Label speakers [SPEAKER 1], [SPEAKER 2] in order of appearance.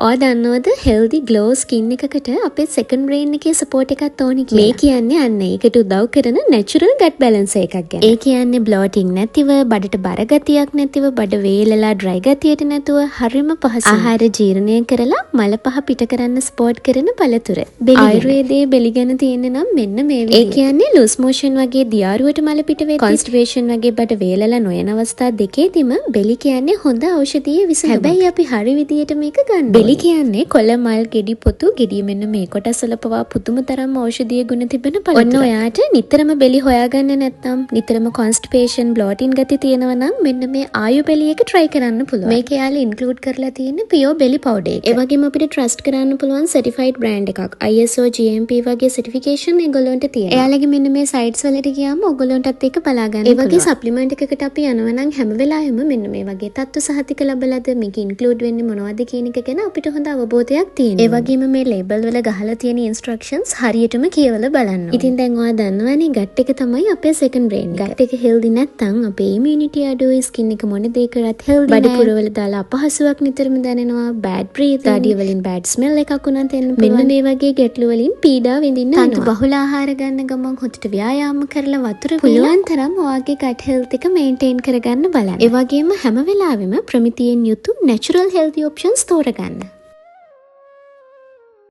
[SPEAKER 1] ඔයා දන්නවද healthy glow skin එකකට අපේ second brain එකේ support එකක් ඕනි කියලා. මේ කියන්නේ අන්න ඒකට උදව් කරන natural gut balance එකක් ගැන. ඒ කියන්නේ bloating නැතිව, බඩට බර ගතියක් නැතිව, බඩ වේලලා dry ගතියට නැතුව හරිම පහසුයි. ආහාර ජීර්ණය කරලා මල පහ පිට කරන්න support කරන පළතුර. ආයුර්වේදයේ බෙලි ගැන තියෙන්නේ නම් මෙන්න මේ විදිහට. ඒ කියන්නේ loose motion වගේ දියාරුවට මල පිට වෙද්දී, constipation වගේ බඩ වේලලා නොයන අවස්ථා දෙකේදීම බෙලි කියන්නේ හොඳ ඖෂධීය විසඳුමක්. හැබැයි අපි හරි විදියට මේක ගන්න. බෙලි කියන්නේ කොළ මල් ගෙඩි පොතු ගෙඩිය මෙන්න මේ කොටස් වල පවා පුදුම තරම් ඖෂධීය ගුණ තිබෙන පළතුරක්. ඔන්න ඔයාට නිතරම බෙලි හොයාගන්න නැත්නම් නිතරම constipation bloating ගති තියෙනවා නම් මෙන්න මේ ආයු බෙලි එක try කරන්න පුළුවන්. මේක යාලා include කරලා තියෙන්නේ pure belly powder එක. ඒ වගේම අපිට trust කරන්න පුළුවන් certified brand එකක්. ISO GMP වගේ certification ඒගොල්ලන්ට තියෙනවා. එයාලගේ මෙන්න මේ sites වලට ගියාම ඔයගොල්ලන්ටත් ඒක බලා ගන්න පුළුවන්. ඒ වගේ supplement එකකට අපි යනවා නම් හැම වෙලාවෙම මෙන්න මේ වගේ තත්ත්ව සහතික ලැබලාද මේක include වෙන්නේ මොනවද කියන එක ගැන අපිට හොඳ අවබෝධයක් තියෙනවා. ඒ වගේම මේ label වල ගහලා තියෙන instructions හරියටම කියවලා බලන්න. ඉතින් දැන් ඔයා දන්නවනේ gut එක තමයි අපේ second brain එක. gut එක healthy නැත්නම් අපේ immunity අඩුයි, skin එක මොන දේ කරත් healthy නෑ. බඩ පුරවල දාලා අපහසුයක් නිතරම දැනෙනවා, bad breathing, දාඩිය වලින් bad smell එකක් උනත් එන්න පුළුවන්. මෙන්න මේ වගේ ගැටලු වලින් පීඩා විඳින්න වෙනවා. තන්තු බහුල ආහාර ගන්න ගමන් හොඳට ව්‍යායාම කරලා වතුර පුළුවන් තරම් ඔයාගේ gut health එක maintain කරගන්න බලන්න. ඒ වගේම හැම වෙලාවෙම ප්‍රමිතියෙන් යුතු natural healthy options තෝරගන්න.